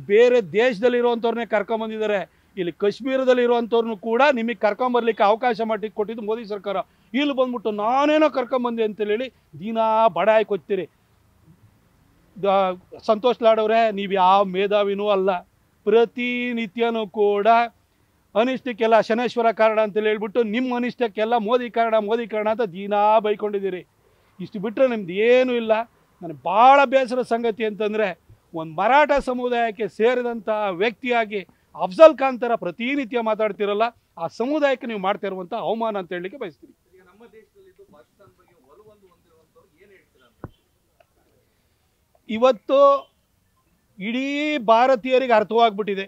ಬೇರೆ ದೇಶದಲ್ಲಿರುವಂಥವ್ರನ್ನೇ ಕರ್ಕೊಂಬಂದಿದ್ದಾರೆ. ಇಲ್ಲಿ ಕಾಶ್ಮೀರದಲ್ಲಿರುವಂಥವ್ರನ್ನೂ ಕೂಡ ನಿಮಗೆ ಕರ್ಕೊಂಬರ್ಲಿಕ್ಕೆ ಅವಕಾಶ ಮಾಡಿ ಕೊಟ್ಟಿದ್ದು ಮೋದಿ ಸರ್ಕಾರ. ಇಲ್ಲಿ ಬಂದ್ಬಿಟ್ಟು ನಾನೇನೋ ಕರ್ಕೊಂಬಂದೆ ಅಂತೇಳಿ ದಿನಾ ಬಡಾಯಿ ಕೊಡ್ತೀರಿ. ಸಂತೋಷ್ ಲಾಡ್ ಅವರೇ, ನೀವು ಯಾವ ಮೇಧಾವಿನೂ ಅಲ್ಲ. ಪ್ರತಿನಿತ್ಯನೂ ಕೂಡ ಅನಿಷ್ಟಕ್ಕೆಲ್ಲ ಶನೇಶ್ವರ ಕಾರಣ ಅಂತೇಳಿ ಹೇಳ್ಬಿಟ್ಟು ನಿಮ್ಮ ಅನಿಷ್ಟಕ್ಕೆಲ್ಲ ಮೋದಿ ಕಾರಣ ಅಂತ ದಿನಾ ಬೈಕೊಂಡಿದ್ದೀರಿ. ಇಷ್ಟು ಬಿಟ್ಟರೆ ನಿಮ್ದು ಏನೂ ಇಲ್ಲ. ನನಗೆ ಭಾಳ ಬೇಸರ ಸಂಗತಿ ಅಂತಂದರೆ, ಒಂದು ಮರಾಠ ಸಮುದಾಯಕ್ಕೆ ಸೇರಿದಂಥ ವ್ಯಕ್ತಿಯಾಗಿ ಅಫ್ಜಲ್ ಖಾನ್ ಥರ ಪ್ರತಿನಿತ್ಯ ಮಾತಾಡ್ತಿರಲ್ಲ, ಆ ಸಮುದಾಯಕ್ಕೆ ನೀವು ಮಾಡ್ತಾ ಇರುವಂಥ ಅವಮಾನ ಅಂತ ಹೇಳಲಿಕ್ಕೆ ಬಯಸ್ತೀನಿ. ಇವತ್ತು ಇಡೀ ಭಾರತೀಯರಿಗೆ ಅರ್ಥವಾಗ್ಬಿಟ್ಟಿದೆ,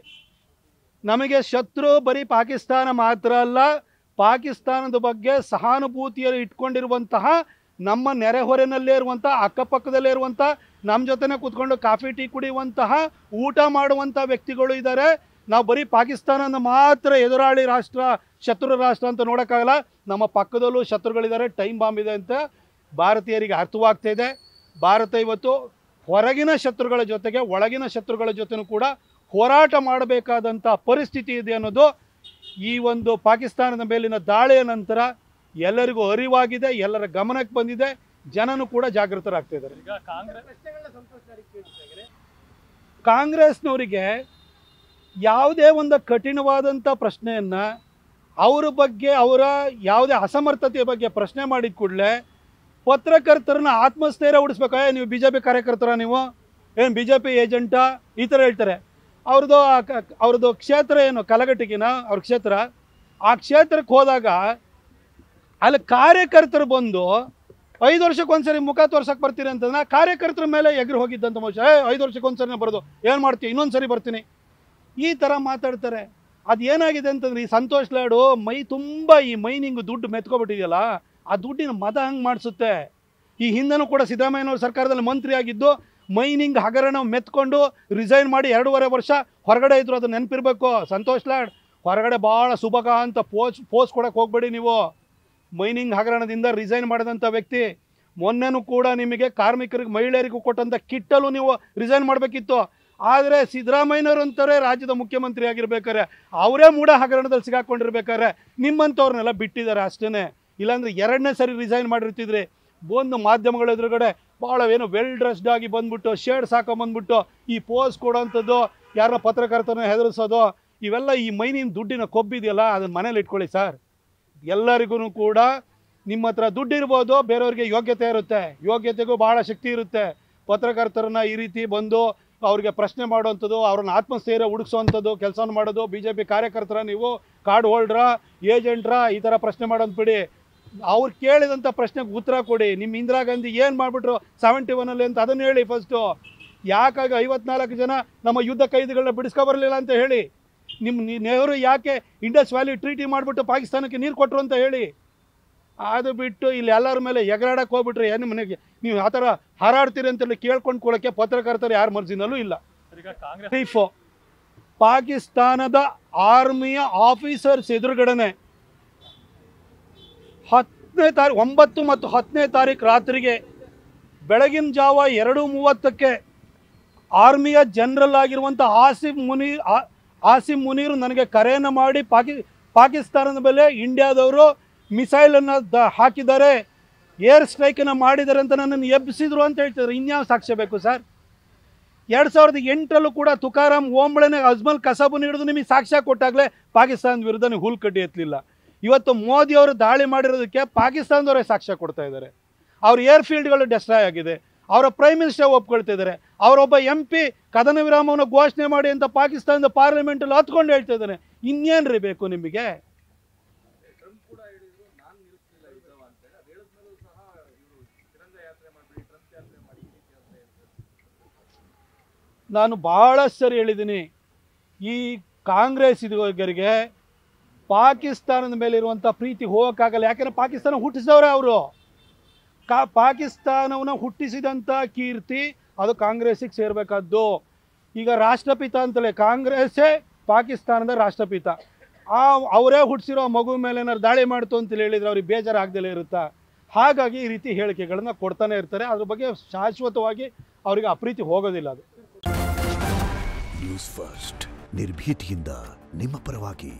ನಮಗೆ ಶತ್ರು ಬರೀ ಪಾಕಿಸ್ತಾನ ಮಾತ್ರ ಅಲ್ಲ, ಪಾಕಿಸ್ತಾನದ ಬಗ್ಗೆ ಸಹಾನುಭೂತಿಯಲ್ಲಿ ಇಟ್ಕೊಂಡಿರುವಂತಹ ನಮ್ಮ ನೆರೆಹೊರೆನಲ್ಲೇ ಇರುವಂಥ, ಅಕ್ಕಪಕ್ಕದಲ್ಲೇ ಇರುವಂಥ, ನಮ್ಮ ಜೊತೆನೇ ಕೂತ್ಕೊಂಡು ಕಾಫಿ ಟೀ ಕುಡಿಯುವಂತಹ, ಊಟ ಮಾಡುವಂಥ ವ್ಯಕ್ತಿಗಳು ಇದ್ದಾರೆ. ನಾವು ಬರೀ ಪಾಕಿಸ್ತಾನನ ಮಾತ್ರ ಎದುರಾಳಿ ರಾಷ್ಟ್ರ, ಶತ್ರು ರಾಷ್ಟ್ರ ಅಂತ ನೋಡೋಕ್ಕಾಗಲ್ಲ. ನಮ್ಮ ಪಕ್ಕದಲ್ಲೂ ಶತ್ರುಗಳಿದ್ದಾರೆ, ಟೈಮ್ ಬಾಂಬ್ ಇದೆ ಅಂತ ಭಾರತೀಯರಿಗೆ ಅರ್ಥವಾಗ್ತಾ ಇದೆ. ಭಾರತ ಇವತ್ತು ಹೊರಗಿನ ಶತ್ರುಗಳ ಜೊತೆಗೆ ಒಳಗಿನ ಶತ್ರುಗಳ ಜೊತೆನೂ ಕೂಡ ಹೋರಾಟ ಮಾಡಬೇಕಾದಂಥ ಪರಿಸ್ಥಿತಿ ಇದೆ ಅನ್ನೋದು ಈ ಒಂದು ಪಾಕಿಸ್ತಾನದ ಮೇಲಿನ ದಾಳಿಯ ನಂತರ ಎಲ್ಲರಿಗೂ ಅರಿವಾಗಿದೆ, ಎಲ್ಲರ ಗಮನಕ್ಕೆ ಬಂದಿದೆ. ಜನನೂ ಕೂಡ ಜಾಗೃತರಾಗ್ತಾ ಇದ್ದಾರೆ. ಈಗ ಕಾಂಗ್ರೆಸ್ನವರಿಗೆ ಯಾವುದೇ ಒಂದು ಕಠಿಣವಾದಂಥ ಪ್ರಶ್ನೆಯನ್ನು ಅವರ ಬಗ್ಗೆ, ಅವರ ಯಾವುದೇ ಅಸಮರ್ಥತೆಯ ಬಗ್ಗೆ ಪ್ರಶ್ನೆ ಮಾಡಿದ ಕೂಡಲೇ ಪತ್ರಕರ್ತರನ್ನ ಆತ್ಮಸ್ಥೈರ್ಯ ಉಡಿಸ್ಬೇಕಾ, ನೀವು ಬಿ ಜೆ ಪಿ ಕಾರ್ಯಕರ್ತರ, ನೀವು ಏನು ಬಿ ಜೆ ಪಿ ಏಜೆಂಟಾ, ಈ ಥರ ಹೇಳ್ತಾರೆ. ಅವ್ರದ್ದು ಕ್ಷೇತ್ರ ಏನು, ಕಲಘಟಗಿನ ಅವ್ರ ಕ್ಷೇತ್ರ. ಆ ಕ್ಷೇತ್ರಕ್ಕೆ ಹೋದಾಗ ಅಲ್ಲಿ ಕಾರ್ಯಕರ್ತರು ಬಂದು 5 ವರ್ಷಕ್ಕೊಂದ್ಸರಿ ಮುಖ ತೋರ್ಸಕ್ಕೆ ಬರ್ತೀರಿ ಅಂತಂದ್ರೆ ಕಾರ್ಯಕರ್ತರ ಮೇಲೆ ಎಗರು ಹೋಗಿದ್ದಂಥ ಮನುಷ್ಯ, 5 ವರ್ಷಕ್ಕೊಂದ್ಸರಿನೇ ಬರೋದು, ಏನು ಮಾಡ್ತೀವಿ, ಇನ್ನೊಂದು ಸರಿ ಬರ್ತೀನಿ, ಈ ಥರ ಮಾತಾಡ್ತಾರೆ. ಅದು ಏನಾಗಿದೆ ಅಂತಂದ್ರೆ, ಈ ಸಂತೋಷ್ ಲಾಡು ಮೈ ತುಂಬ ಈ ಮೈನಿಂಗ್ ದುಡ್ಡು ಮೆತ್ಕೊಬಿಟ್ಟಿದೆಯಲ್ಲ, ಆ ದುಡ್ಡಿನ ಮದ ಹಂಗೆ ಮಾಡಿಸುತ್ತೆ. ಈ ಹಿಂದೆನೂ ಕೂಡ ಸಿದ್ದರಾಮಯ್ಯನವ್ರ ಸರ್ಕಾರದಲ್ಲಿ ಮಂತ್ರಿ ಆಗಿದ್ದು ಮೈನಿಂಗ್ ಹಗರಣ ಮೆತ್ಕೊಂಡು ರಿಸೈನ್ ಮಾಡಿ 2.5 ವರ್ಷ ಹೊರಗಡೆ ಇದ್ರು. ಅದು ನೆನಪಿರ್ಬೇಕು. ಸಂತೋಷ್ ಲಾಡ್ ಹೊರಗಡೆ ಭಾಳ ಸುಭಗ ಅಂತ ಪೋಸ್ಟ್ ಕೊಡೋಕೆ ಹೋಗ್ಬೇಡಿ ನೀವು. ಮೈನಿಂಗ್ ಹಗರಣದಿಂದ ರಿಸೈನ್ ಮಾಡಿದಂಥ ವ್ಯಕ್ತಿ. ಮೊನ್ನೆನೂ ಕೂಡ ನಿಮಗೆ ಕಾರ್ಮಿಕರಿಗೆ, ಮಹಿಳೆಯರಿಗೂ ಕೊಟ್ಟಂಥ ಕಿಟ್ಟಲ್ಲೂ ನೀವು ರಿಸೈನ್ ಮಾಡಬೇಕಿತ್ತು. ಆದರೆ ಸಿದ್ದರಾಮಯ್ಯನವರು ಅಂತಾರೆ ರಾಜ್ಯದ ಮುಖ್ಯಮಂತ್ರಿ ಆಗಿರ್ಬೇಕಾರೆ, ಅವರೇ ಮೂಢ ಹಗರಣದಲ್ಲಿ ಸಿಗಾಕೊಂಡಿರ್ಬೇಕಾದ್ರೆ ನಿಮ್ಮಂಥವ್ರನ್ನೆಲ್ಲ ಬಿಟ್ಟಿದ್ದಾರೆ ಅಷ್ಟೇ. ಇಲ್ಲಾಂದರೆ 2ನೇ ಸರಿ ರಿಸೈನ್ ಮಾಡಿರ್ತಿದ್ರಿ. ಬಂದು ಮಾಧ್ಯಮಗಳ ಎದುರುಗಡೆ ಭಾಳ ಏನು ವೆಲ್ ಡ್ರೆಸ್ಡ್ ಆಗಿ ಬಂದ್ಬಿಟ್ಟು, ಶೇಡ್ಸ್ ಹಾಕೊಂಬಂದ್ಬಿಟ್ಟು ಈ ಪೋಸ್ ಕೊಡೋವಂಥದ್ದು, ಯಾರನ್ನ ಪತ್ರಕರ್ತರನ್ನ ಹೆದರಿಸೋದು, ಇವೆಲ್ಲ ಈ ಮೈನಿನ ದುಡ್ಡಿನ ಕೊಬ್ಬಿದೆಯಲ್ಲ, ಅದನ್ನು ಮನೇಲಿ ಇಟ್ಕೊಳ್ಳಿ ಸರ್. ಎಲ್ಲರಿಗೂ ಕೂಡ ನಿಮ್ಮ ಹತ್ರ ದುಡ್ಡು ಇರ್ಬೋದು, ಬೇರೆಯವ್ರಿಗೆ ಯೋಗ್ಯತೆ ಇರುತ್ತೆ, ಯೋಗ್ಯತೆಗೂ ಭಾಳ ಶಕ್ತಿ ಇರುತ್ತೆ. ಪತ್ರಕರ್ತರನ್ನ ಈ ರೀತಿ ಬಂದು ಅವ್ರಿಗೆ ಪ್ರಶ್ನೆ ಮಾಡುವಂಥದ್ದು, ಅವ್ರನ್ನ ಆತ್ಮಸ್ಥೈರ್ಯ ಹುಡುಕ್ಸೋವಂಥದ್ದು ಕೆಲಸವನ್ನು ಮಾಡೋದು. ಬಿ ಜೆ ಪಿ ಕಾರ್ಯಕರ್ತರ, ನೀವು ಕಾರ್ಡ್ ಹೋಲ್ಡ್ರಾ, ಏಜೆಂಟ್ರಾ, ಈ ಥರ ಪ್ರಶ್ನೆ ಮಾಡೋದು ಬಿಡಿ. ಅವ್ರು ಕೇಳಿದಂಥ ಪ್ರಶ್ನೆಗೆ ಉತ್ತರ ಕೊಡಿ. ನಿಮ್ಮ ಇಂದಿರಾ ಗಾಂಧಿ ಏನು ಮಾಡಿಬಿಟ್ರು 71 ಅಂತ ಅದನ್ನು ಹೇಳಿ ಫಸ್ಟು. ಯಾಕಾಗ 54 ಜನ ನಮ್ಮ ಯುದ್ಧ ಕೈದಿಗಳನ್ನ ಬಿಡಿಸ್ಕೊಬರಲಿಲ್ಲ ಅಂತ ಹೇಳಿ. ನಿಮ್ಮ ನೆಹರು ಯಾಕೆ ಇಂಡಸ್ ವ್ಯಾಲಿ ಟ್ರೀಟಿ ಮಾಡಿಬಿಟ್ಟು ಪಾಕಿಸ್ತಾನಕ್ಕೆ ನೀರು ಕೊಟ್ಟರು ಅಂತ ಹೇಳಿ. ಅದು ಬಿಟ್ಟು ಇಲ್ಲಿ ಎಲ್ಲರ ಮೇಲೆ ಎಗರಾಡಕ್ಕೆ ಹೋಗ್ಬಿಟ್ರೆ ಏನು ಮನೆಗೆ ನೀವು ಆ ಥರ ಹಾರಾಡ್ತೀರಿ ಅಂತೇಳಿ ಕೇಳ್ಕೊಂಡು ಕೊಡೋಕ್ಕೆ ಪತ್ರಕರ್ತರು ಯಾರ ಮರ್ಜಿನಲ್ಲೂ ಇಲ್ಲ. ಕಾಂಗ್ರೆಸ್ ಪಾಕಿಸ್ತಾನದ ಆರ್ಮಿಯ ಆಫೀಸರ್ಸ್ ಎದುರುಗಡೆನೆ 9 ಮತ್ತು 10ನೇ ತಾರೀಕು ರಾತ್ರಿಗೆ ಬೆಳಗಿನ ಜಾವ 2:30ಕ್ಕೆ ಆರ್ಮಿಯ ಜನರಲ್ ಆಗಿರುವಂಥ ಆಸಿಮ್ ಮುನೀರ್ ನನಗೆ ಕರೆಯನ್ನು ಮಾಡಿ ಪಾಕಿಸ್ತಾನದ ಮೇಲೆ ಇಂಡಿಯಾದವರು ಮಿಸೈಲನ್ನು ಹಾಕಿದ್ದಾರೆ, ಏರ್ ಸ್ಟ್ರೈಕನ್ನು ಮಾಡಿದ್ದಾರೆ ಅಂತ ನನ್ನನ್ನು ಎಬ್ಬಿಸಿದ್ರು ಅಂತ ಹೇಳ್ತಿದ್ದಾರೆ. ಇನ್ಯಾವ ಸಾಕ್ಷ್ಯ ಬೇಕು ಸರ್? 2008ರಲ್ಲೂ ಕೂಡ ತುಕಾರಾಮ್ ಓಂಬಳೆನೆ ಅಜ್ಮಲ್ ಕಸಬನ್ನು ಹಿಡಿದು ನಿಮಗೆ ಸಾಕ್ಷ್ಯ ಕೊಟ್ಟಾಗಲೇ ಪಾಕಿಸ್ತಾನದ ವಿರುದ್ಧ ನೀವು ಹುಲ್ಕಡ್ಡಿ ಎತ್ತಲಿಲ್ಲ. ಇವತ್ತು ಮೋದಿಯವರು ದಾಳಿ ಮಾಡಿರೋದಕ್ಕೆ ಪಾಕಿಸ್ತಾನದವರೇ ಸಾಕ್ಷ್ಯ ಕೊಡ್ತಾ ಇದ್ದಾರೆ. ಅವ್ರ ಏರ್ಫೀಲ್ಡ್ಗಳು ಡೆಸ್ಟ್ರಾಯ್ ಆಗಿದೆ, ಅವರ ಪ್ರೈಮ್ ಮಿನಿಸ್ಟರ್ ಒಪ್ಕೊಳ್ತಿದ್ದಾರೆ, ಅವರೊಬ್ಬ MP ಕದನ ವಿರಾಮವನ್ನು ಘೋಷಣೆ ಮಾಡಿ ಅಂತ ಪಾಕಿಸ್ತಾನದ ಪಾರ್ಲಿಮೆಂಟಲ್ಲಿ ಹತ್ಕೊಂಡು ಹೇಳ್ತಾ ಇದ್ದಾನೆ. ಇನ್ನೇನ್ರಿ ಬೇಕು ನಿಮಗೆ? ನಾನು ಭಾಳಷ್ಟು ಸರಿ ಹೇಳಿದ್ದೀನಿ, ಈ ಕಾಂಗ್ರೆಸ್ ಇದುವರೆಗೆ ಪಾಕಿಸ್ತಾನದ ಮೇಲೆ ಇರುವಂಥ ಪ್ರೀತಿ ಹೋಗೋಕ್ಕಾಗಲ್ಲ. ಯಾಕೆಂದರೆ ಪಾಕಿಸ್ತಾನ ಹುಟ್ಟಿಸಿದವರೇ ಅವರು. ಪಾಕಿಸ್ತಾನವನ್ನು ಹುಟ್ಟಿಸಿದಂಥ ಕೀರ್ತಿ ಅದು ಕಾಂಗ್ರೆಸ್ಸಿಗೆ ಸೇರಬೇಕಾದ್ದು. ಈಗ ರಾಷ್ಟ್ರಪಿತ ಅಂತಲೇ ಕಾಂಗ್ರೆಸ್ಸೇ ಪಾಕಿಸ್ತಾನದ ರಾಷ್ಟ್ರಪಿತ. ಅವರೇ ಹುಟ್ಟಿಸಿರೋ ಮಗು ಮೇಲೆ ಏನಾದ್ರು ದಾಳಿ ಮಾಡ್ತು ಅಂತೇಳಿ ಹೇಳಿದರೆ ಅವ್ರಿಗೆ ಬೇಜಾರು ಆಗದಲ್ಲೇ ಇರುತ್ತಾ? ಹಾಗಾಗಿ ಈ ರೀತಿ ಹೇಳಿಕೆಗಳನ್ನು ಕೊಡ್ತಾನೆ ಇರ್ತಾರೆ. ಅದ್ರ ಬಗ್ಗೆ ಶಾಶ್ವತವಾಗಿ ಅವರಿಗೆ ಅಪ್ರೀತಿ ಹೋಗೋದಿಲ್ಲ. ಅದು ನ್ಯೂಸ್ ಫಸ್ಟ್ ನಿರ್ಭೀತಿಯಿಂದ ನಿಮ್ಮ ಪರವಾಗಿ.